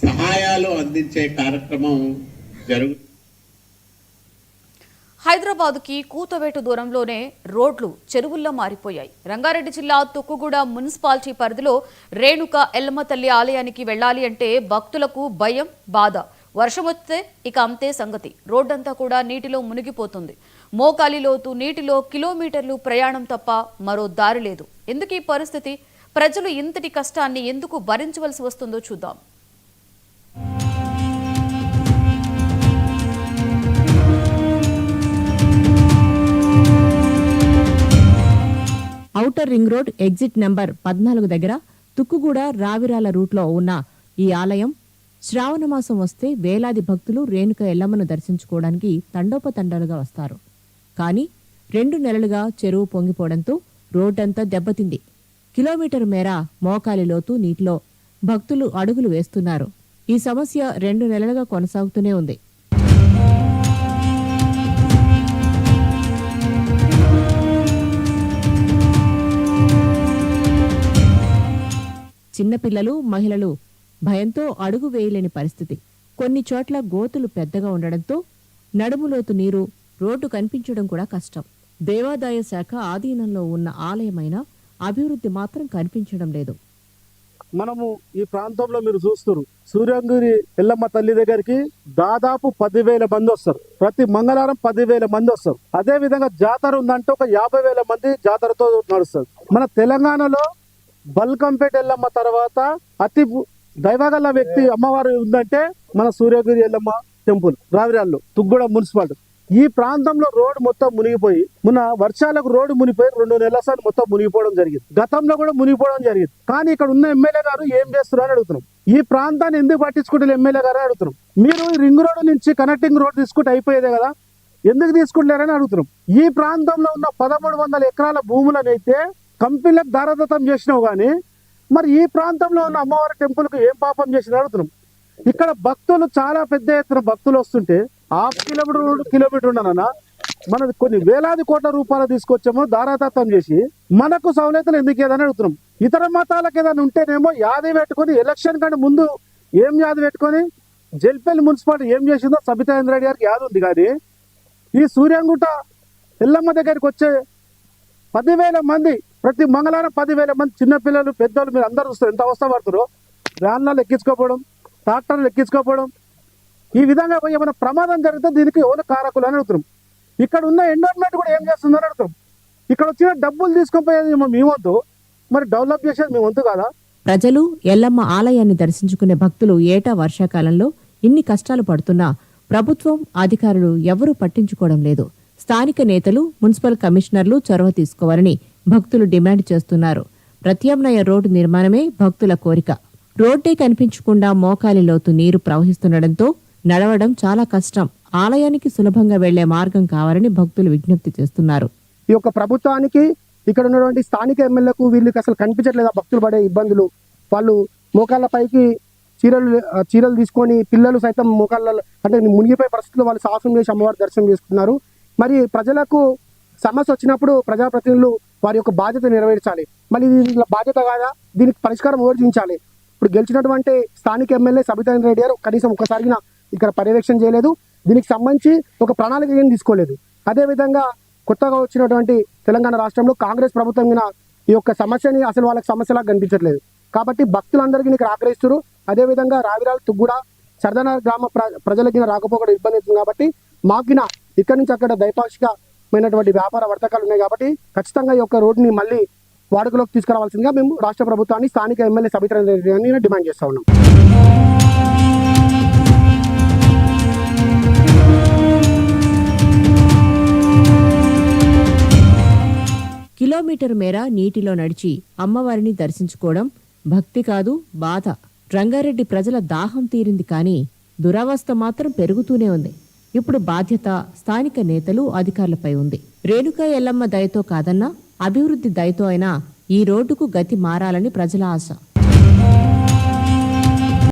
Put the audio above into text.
సహాయాలు అందించే కార్యక్రమం జరుగుతుంది. హైదరాబాద్కి కూతవేటు దూరంలోనే రోడ్లు చెరువుల్లో మారిపోయాయి. రంగారెడ్డి జిల్లా తుక్కుగూడ మున్సిపాలిటీ పరిధిలో రేణుక ఎల్లమ్మ తల్లి ఆలయానికి వెళ్లాలి అంటే భక్తులకు భయం, బాధ. వర్షం వస్తే ఇక అంతే సంగతి. రోడ్డంతా కూడా నీటిలో మునిగిపోతుంది. మోకాలి లోతు నీటిలో కిలోమీటర్లు ప్రయాణం తప్ప మరో దారి లేదు. ఎందుకు ఈ పరిస్థితి? ప్రజలు ఇంతటి కష్టాన్ని ఎందుకు భరించవలసి వస్తుందో చూద్దాం. Outer ring road exit number 14 దగ్గర తుక్కుగూడ రావిరాల రూట్లో ఉన్న ఈ ఆలయం శ్రావణమాసం వస్తే వేలాది భక్తులు రేణుక ఎల్లమ్మను దర్శించుకోవడానికి తండోపతండాలుగా వస్తారు. కానీ 2 నెలలుగా చెరువు పొంగిపోవడంతో రోడ్డంతా దెబ్బతింది. కిలోమీటర్ మేర మోకాలి లోతు నీటిలో భక్తులు అడుగులు వేస్తున్నారు. ఈ సమస్య 2 నెలలుగా కొనసాగుతూనే ఉంది. చిన్నపిల్లలు, మహిళలు భయంతో అడుగు వేయలేని పరిస్థితి. కొన్ని చోట్ల గోతులు పెద్దగా ఉండడంతో నడుములోతు నీరు, రోడ్డు కనిపించడం కూడా కష్టం. దేవాదాయ శాఖ ఆధీనంలో ఉన్న ఆలయమైన అభివృద్ధి మాత్రం కనిపించడం లేదు. మనము ఈ ప్రాంతంలో మీరు చూస్తారు, సూర్యంగిరి ఎల్లమ్మ తల్లి దగ్గరికి దాదాపు 10,000 మంది వస్తారు. ప్రతి మంగళవారం 10,000 మంది వస్తారు. అదే విధంగా జాతర ఉందంటే ఒక 50,000 మంది జాతరతో నడుస్తారు. మన తెలంగాణలో బల్కంపేట ఎల్లమ్మ తర్వాత అతి దైవగల వ్యక్తి అమ్మవారు ఉందంటే మన సూర్యగిరి ఎల్లమ్మ టెంపుల్ రావిరాల్లో తుగ్గూడ మున్సిపాలిటీ. ఈ ప్రాంతంలో రోడ్డు మొత్తం మునిగిపోయి, మొన్న వర్షాలకు రోడ్డు మునిగిపోయి 2 నెలల సార్లు మొత్తం మునిగిపోవడం జరిగింది. గతంలో కూడా మునిగిపోవడం జరిగింది. కానీ ఇక్కడ ఉన్న ఎమ్మెల్యే గారు ఏం చేస్తున్నారు అని అడుగుతున్నాం. ఈ ప్రాంతాన్ని ఎందుకు పట్టించుకుంటారు ఎమ్మెల్యే గారు అని అడుగుతున్నాం. మీరు ఈ రింగ్ రోడ్డు నుంచి కనెక్టింగ్ రోడ్ తీసుకుంటే అయిపోయేదే కదా, ఎందుకు తీసుకుంటారని అడుగుతున్నాం. ఈ ప్రాంతంలో ఉన్న 1,300 ఎకరాల భూములనైతే కంపెనీలకు దారదత్తం చేసినావు కానీ మరి ఈ ప్రాంతంలో ఉన్న అమ్మవారి టెంపుల్కి ఏం పాపం చేసిన అడుగుతున్నాం. ఇక్కడ భక్తులు చాలా పెద్ద ఎత్తున భక్తులు వస్తుంటే 1/2 కిలోమీటర్ ఉండనన్నా మనం కొన్ని వేలాది కోట్ల రూపాయలు తీసుకొచ్చామో దారాదత్తం చేసి మనకు సౌలతులు ఎందుకు ఏదని అడుగుతున్నాం. ఇతర మతాలకు ఏదైనా ఉంటేనేమో యాది పెట్టుకొని ఎలక్షన్ కంటే ముందు ఏం యాది పెట్టుకొని జల్పల్లి మున్సిపాలిటీ ఏం చేసిందో సబితా ఇంద్రారెడ్డి గారికి యాది ఉంది. కానీ ఈ సూర్యంగుట్ట ఎల్లమ్మ దగ్గరికి వచ్చే 10,000 మంది, ప్రతి మంగళవారం 10,000 మంది చిన్నపిల్లలు, పెద్దలు, మీరు అందరూ చూస్తారు ఎంత అవస్థ పడుతారో. వ్యాన్లలో ఎక్కించుకోపోవడం, ట్రాక్టర్లు ఎక్కించుకోపోవడం, ఈ విధంగా ఏమైనా ప్రమాదం జరిగితే దీనికి ఎవరు కారకులు అని అడుగుతున్నాం. ఇక్కడ ఉన్న ఎండోర్మెంట్ కూడా ఏం చేస్తుందని అడుగుతాం. ఇక్కడ వచ్చిన డబ్బులు తీసుకుపోయేది మీ వంతు, మరి డెవలప్ చేసేది మీ వంతు కాదా? ప్రజలు ఎల్లమ్మ ఆలయాన్ని దర్శించుకునే భక్తులు ఏటా వర్షాకాలంలో ఇన్ని కష్టాలు పడుతున్నా ప్రభుత్వం, అధికారులు ఎవరూ పట్టించుకోవడం లేదు. స్థానిక నేతలు, మున్సిపల్ కమిషనర్లు చొరవ తీసుకోవాలని భక్తులు డిమాండ్ చేస్తున్నారు. ప్రత్యామ్నాయ రోడ్డు నిర్మాణమే భక్తుల కోరిక. రోడ్డే కనిపించకుండా మోకాలి లోతు నీరు ప్రవహిస్తుండటంతో నడవడం చాలా కష్టం. ఆలయానికి సులభంగా వెళ్లే మార్గం కావాలని భక్తులు విజ్ఞప్తి చేస్తున్నారు. ఈ యొక్క ప్రభుత్వానికి, ఇక్కడ ఉన్నటువంటి స్థానిక ఎమ్మెల్యేలకు వీళ్ళకి అసలు కనిపించట్లేదు భక్తులు పడే ఇబ్బందులు. వాళ్ళు మోకాళ్ళ పైకి చీరలు తీసుకొని పిల్లలు సైతం మోకాళ్ళ అంటే మునిగిపోయే పరిస్థితుల్లో వాళ్ళు సాహసం చేసి అమ్మవారి దర్శనం చేసుకున్నారు. మరి ప్రజలకు సమస్య వచ్చినప్పుడు ప్రజాప్రతినిధులు వారి యొక్క బాధ్యత నెరవేర్చాలి. మళ్ళీ దీని బాధ్యత కాదా, దీనికి పరిష్కారం ఓర్జించాలి. ఇప్పుడు గెలిచినటువంటి స్థానిక ఎమ్మెల్యే సబితా ఇంద్రారెడ్డి గారు కనీసం ఒక్కసారి ఇక్కడ పర్యవేక్షణ చేయలేదు. దీనికి సంబంధించి ఒక ప్రణాళిక ఏం తీసుకోలేదు. అదేవిధంగా కొత్తగా వచ్చినటువంటి తెలంగాణ రాష్ట్రంలో కాంగ్రెస్ ప్రభుత్వం ఈ యొక్క సమస్యని అసలు వాళ్ళకి సమస్యలాగా కనిపించట్లేదు. కాబట్టి భక్తులందరికీ ఇక్కడ ఆగ్రహిస్తారు. అదేవిధంగా రావిరాల తుగ్గూడ సర్దాన గ్రామ ప్రజలకి రాకపోకడం ఇబ్బంది అవుతుంది. కాబట్టి మాకిన ఇక్కడ నుంచి అక్కడ ద్వైపాక్షికమైనటువంటి వ్యాపార వర్తకాలు ఉన్నాయి. కాబట్టి ఖచ్చితంగా ఈ యొక్క రోడ్డుని మళ్ళీ వాడుకలోకి తీసుకురావాల్సిందిగా మేము రాష్ట్ర ప్రభుత్వాన్ని, స్థానిక ఎమ్మెల్యే సబితా ఇంద్రారెడ్డి గారిని డిమాండ్ చేస్తా ఉన్నాం. కిలోమీటర్ మేర నీటిలో నడిచి అమ్మవారిని దర్శించుకోవడం భక్తి కాదు, బాధ. రంగారెడ్డి ప్రజల దాహం తీరింది కానీ దురవస్థ మాత్రం పెరుగుతూనే ఉంది. ఇప్పుడు బాధ్యత స్థానిక నేతలు, అధికారులపై ఉంది. రేణుకా ఎల్లమ్మ దయతో కాదన్నా అభివృద్ధి దయతో అయినా ఈ రోడ్డుకు గతి మారాలని ప్రజల ఆశ.